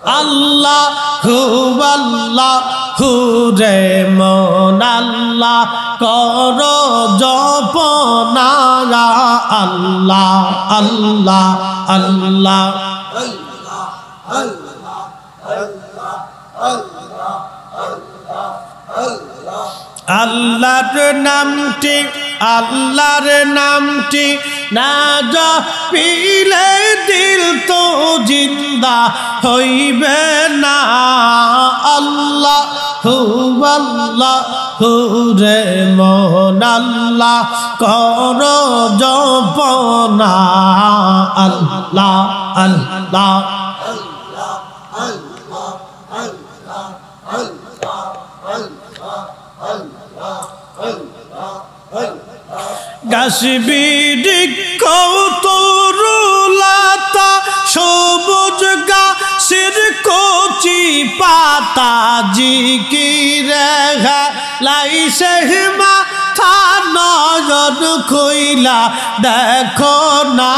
আল্লাহু আল্লাহু রে মন আল্লাহ কর জপনা আল্লাহ আল্লাহ আল্লাহ আল্লাহর নামটি না জপিলে দিল তো জিন্দা হইবে না আল্লাহু আল্লাহু রে মন আল্লাহ কর জপনা আল্লাহ আল্লাহ গাছবিড়ি কৌতরুলতা সবুজ গাছের কচি পাতা জিকিরে লাইছে মাথা নয়ন কইলা দেখো না।